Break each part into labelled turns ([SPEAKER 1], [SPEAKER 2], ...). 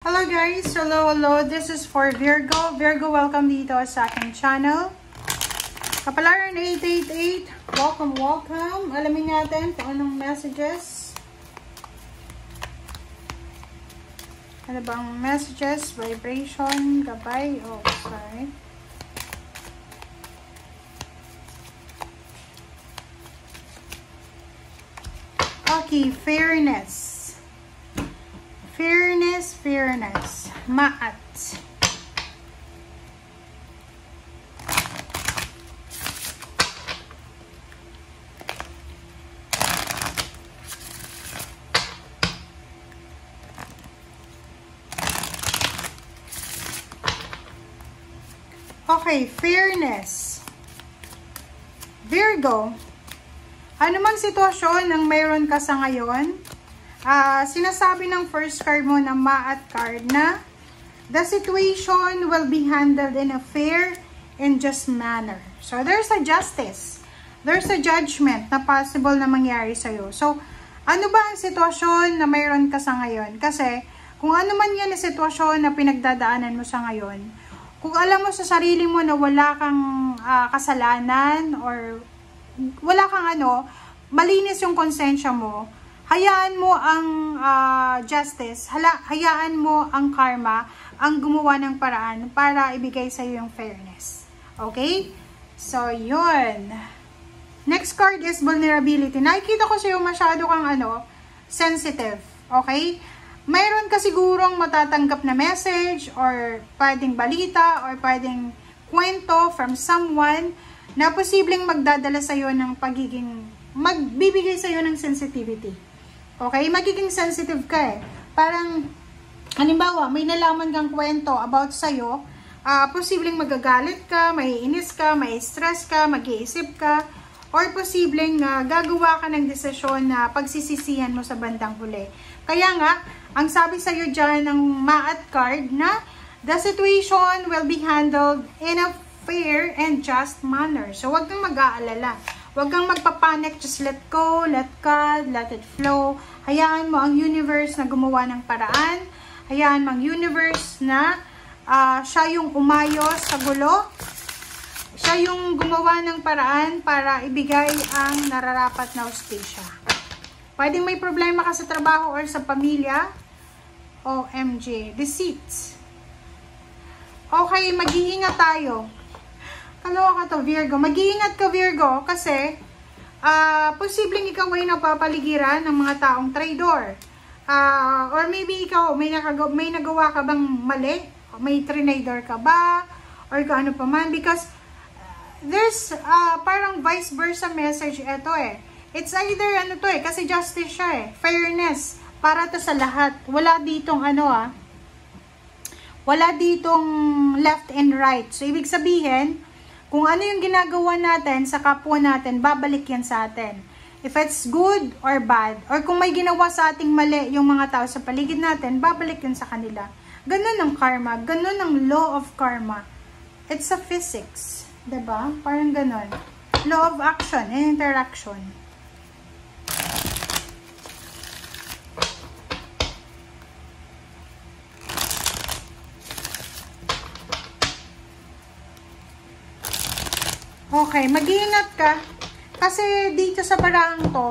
[SPEAKER 1] Hello guys! Hello! This is for Virgo. Virgo, welcome dito sa aking channel. Kapalaran 888, welcome! Alamin natin kung anong messages. Ano bang messages? Vibration, gabay, sorry. Okay, fairness. Maat. Okay, fairness. Virgo, anumang sitwasyon ang mayroon ka sa ngayon, sinasabi ng first card mo na Maat card na the situation will be handled in a fair and just manner. So, there's a justice. There's a judgment na possible na mangyari sa'yo. So, ano ba ang sitwasyon na mayroon ka sa ngayon? Kasi, kung ano man yan na sitwasyon na pinagdadaanan mo sa ngayon, kung alam mo sa sarili mo na wala kang kasalanan or wala kang malinis yung konsensya mo, hayaan mo ang justice, hayaan mo ang karma, ang gumawa ng paraan para ibigay sa iyo yung fairness. Okay? So, yun. Next card is vulnerability. Nakikita ko sa'yo masyado kang sensitive. Okay? Mayroon ka sigurong matatanggap na message or pwedeng balita or pwedeng kwento from someone na posibleng magdadala sa'yo ng magbibigay sa'yo ng sensitivity. Okay? Magiging sensitive ka eh. Parang, halimbawa, may nalaman kang kwento about sa'yo, posibleng magagalit ka, maiinis ka, mai-stress ka, mag-iisip ka, or posibleng gagawa ka ng desisyon na pagsisisihan mo sa bandang huli. Kaya nga, ang sabi sa'yo dyan ng Maat card na the situation will be handled in a fair and just manner. So, huwag kang mag-aalala. Huwag kang magpapanik, just let go, let God, let it flow. Hayaan mo ang universe na gumawa ng paraan. Hayaan mo ang universe na siya yung umayos sa gulo. Siya yung gumawa ng paraan para ibigay ang nararapat na hustisya. Pwedeng may problema ka sa trabaho or sa pamilya. OMG. Deceit. Okay, mag-iingat tayo. Kaloka to, Virgo. Mag-iingat ka, Virgo, kasi posibleng ikaw ay napapaligiran ng mga taong traidor. Or maybe ikaw, may nagawa ka bang mali? May trinador ka ba? Or kung ano pa man. Because there's parang vice versa message ito eh. It's either kasi justice siya eh. Fairness. Para to sa lahat. Wala ditong wala ditong left and right. So, ibig sabihin, kung ano yung ginagawa natin sa kapwa natin, babalik yan sa atin. If it's good or bad, or kung may ginawa sa ating mali yung mga tao sa paligid natin, babalik yun sa kanila. Ganun ang karma. Ganun ang law of karma. It's a physics. Diba? Parang ganun. Law of action and interaction. Okay, mag-iingat ka. Kasi dito sa barang to,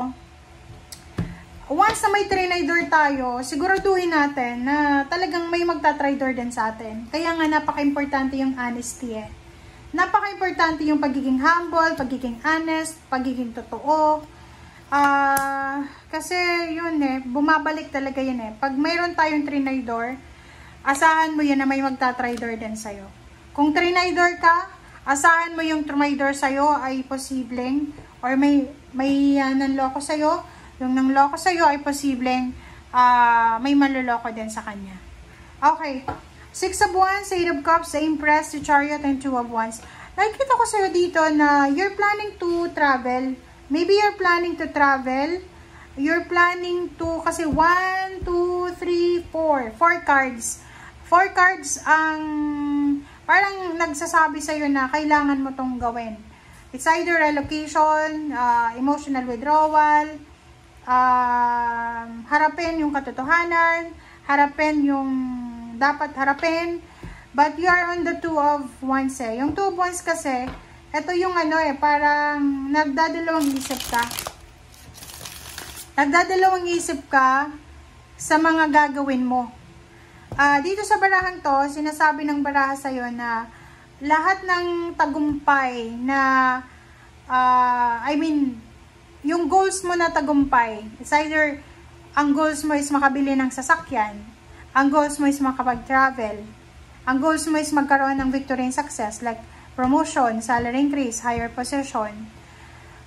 [SPEAKER 1] once na may trinador tayo, siguraduhin natin na talagang may magta-tridor din sa atin. Kaya nga napaka-importante yung honesty eh. Napaka-importante yung pagiging humble, pagiging honest, pagiging totoo. Kasi yun eh, bumabalik talaga yun eh. Pag mayroon tayong trinador, asahan mo yan na may magta-tridor din sa'yo. Kung trinador ka, asahan mo yung trinador sa'yo ay posibleng or may nanloko sa'yo, yung nanloko sa'yo ay posibleng may manloloko din sa kanya. Okay. 6 of Wands, 8 of Cups, the Empress, the Chariot, and 2 of Wands. Nakikita ko sa'yo dito na you're planning to travel. Maybe you're planning to travel. You're planning to, kasi 1, 2, 3, 4. 4 cards. 4 cards ang parang nagsasabi sa'yo na kailangan mo tong gawin. It's either relocation, emotional withdrawal, harapin yung katotohanan, harapin yung dapat harapin. But you are on the 2 of Wands eh. Yung 2 of Wands kasi, ito yung ano eh, parang nagdadalawang isip ka. Nagdadalawang isip ka sa mga gagawin mo. Dito sa barahang to, sinasabi ng baraha sa'yo na lahat ng tagumpay na, yung goals mo na tagumpay, it's either, ang goals mo is makabili ng sasakyan, ang goals mo is makapag-travel, ang goals mo is magkaroon ng victory and success, like promotion, salary increase, higher position,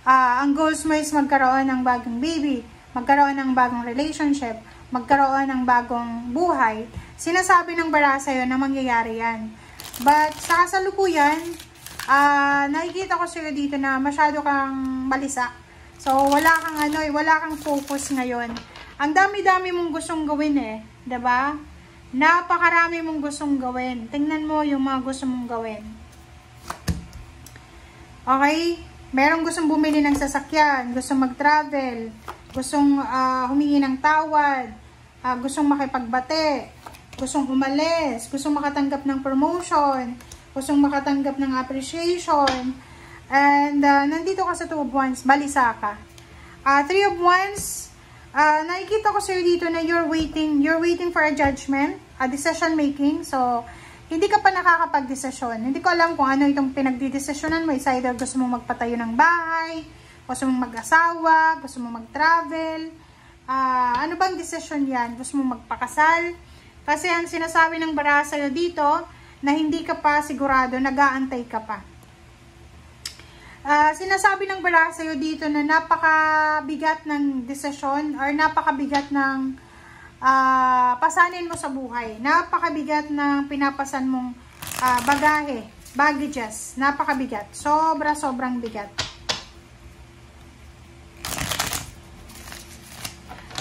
[SPEAKER 1] ang goals mo is magkaroon ng bagong baby, magkaroon ng bagong relationship, magkaroon ng bagong buhay, sinasabi ng baraha sa'yo na mangyayari yan. But sa kasalukuyan, nakikita ko sa'yo dito na masyado kang balisa. So, wala kang focus ngayon. Ang dami-dami mong gustong gawin eh, 'di ba? Napakarami mong gustong gawin. Tingnan mo yung mga gusto mong gawin. Okay? Merong gustong bumili ng sasakyan, gustong mag-travel, gustong humingi ng tawad, gustong makipagbate, gustong umalis, gustong makatanggap ng promotion, gustong makatanggap ng appreciation, and nandito ka sa 2 of Wands, balisa ka. 3 of Wands, nakikita ko sa'yo dito na you're waiting for a judgment, a decision making, so hindi ka pa nakakapag-desisyon. Hindi ko alam kung ano itong pinagdidesisyonan mo, is either gusto mong magpatayo ng bahay, gusto mong mag-asawa, gusto mong mag-travel, ano bang desisyon yan? Gusto mong magpakasal? Kasi ang sinasabi ng baraha sa'yo dito, na hindi ka pa sigurado, nag-aantay ka pa. Sinasabi ng baraha sa'yo dito na napakabigat ng desisyon, or napakabigat ng pasanin mo sa buhay. Napakabigat ng pinapasan mong baggages. Napakabigat. Sobrang bigat.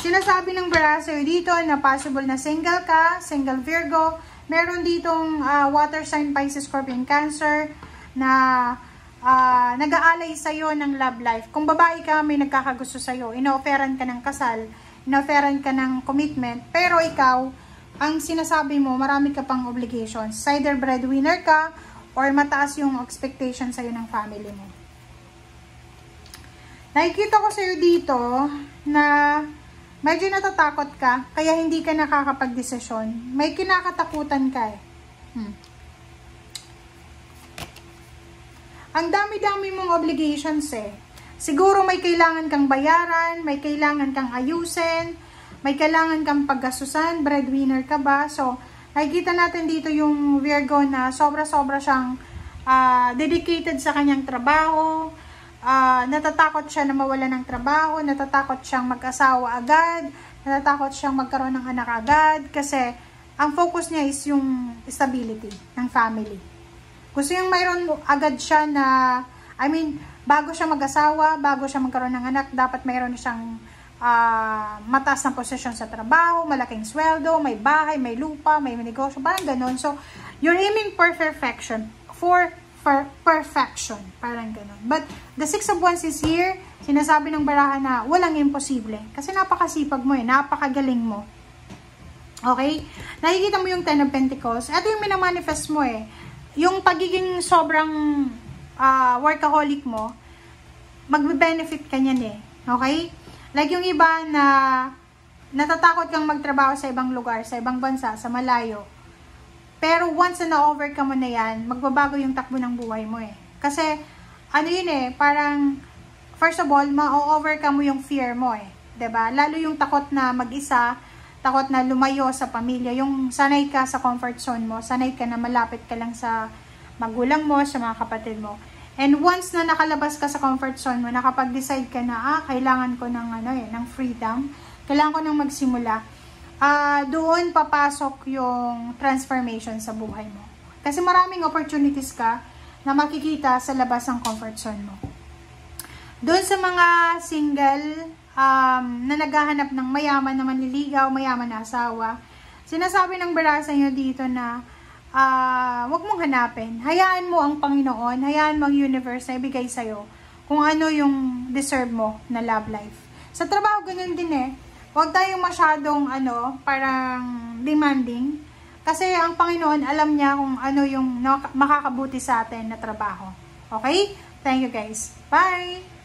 [SPEAKER 1] Sinasabi ng baraha sa'yo dito na possible na single ka, single Virgo. Meron ditong water sign, Pisces, Scorpion, Cancer na nag-aalay sa'yo ng love life. Kung babae ka, may nagkakagusto sa'yo. Ino-offeran ka ng kasal, ino-offeran ka ng commitment, pero ikaw, ang sinasabi mo, marami ka pang obligations. Either breadwinner ka, or mataas yung expectation sa'yo ng family mo. Nakikita ko sa'yo dito na medyo natatakot ka, kaya hindi ka nakakapag-desisyon. May kinakatakutan ka eh. Ang dami-dami mong obligations eh. Siguro may kailangan kang bayaran, may kailangan kang ayusin, may kailangan kang paggastusan, breadwinner ka ba? So, nakikita natin dito yung Virgo na sobra-sobra siyang dedicated sa kanyang trabaho, natatakot siya na mawala ng trabaho, natatakot siyang mag-asawa agad, natatakot siyang magkaroon ng anak agad, kasi ang focus niya is yung stability ng family. Gusto yung mayroon agad siya na, bago siya mag-asawa, bago siya magkaroon ng anak, dapat mayroon siyang mataas na posisyon sa trabaho, malaking sweldo, may bahay, may lupa, may negosyo, parang ganun. So, you're aiming for perfection, parang ganun. But, the 6 of Wands is here, sinasabi ng baraha na walang imposible. Kasi napakasipag mo eh, napakagaling mo. Okay? Nakikita mo yung 10 of Pentacles. Ito yung minamanifest mo eh. Yung pagiging sobrang workaholic mo, magbe-benefit ka niyan eh. Okay? Like yung iba na natatakot kang magtrabaho sa ibang lugar, sa ibang bansa, sa malayo. Pero once na na-overcome mo na yan, magbabago yung takbo ng buhay mo eh. Kasi, ano yun eh, parang, first of all, ma-overcome mo yung fear mo eh. 'Di ba? Lalo yung takot na mag-isa, takot na lumayo sa pamilya, yung sanay ka sa comfort zone mo, sanay ka na malapit ka lang sa magulang mo, sa mga kapatid mo. And once na nakalabas ka sa comfort zone mo, nakapag-decide ka na, kailangan ko ng freedom, kailangan ko nang magsimula, doon papasok yung transformation sa buhay mo. Kasi maraming opportunities ka na makikita sa labas ng comfort zone mo. Doon sa mga single, na naghahanap ng mayaman na manliligaw, mayaman na asawa, sinasabi ng baraha sa inyo dito na wag mong hanapin. Hayaan mo ang Panginoon, hayaan mo ang universe na ibigay sa'yo kung ano yung deserve mo na love life. Sa trabaho, ganun din eh. Huwag tayong masyadong parang demanding. Kasi ang Panginoon, alam niya kung ano yung makakabuti sa atin na trabaho. Okay? Thank you guys. Bye!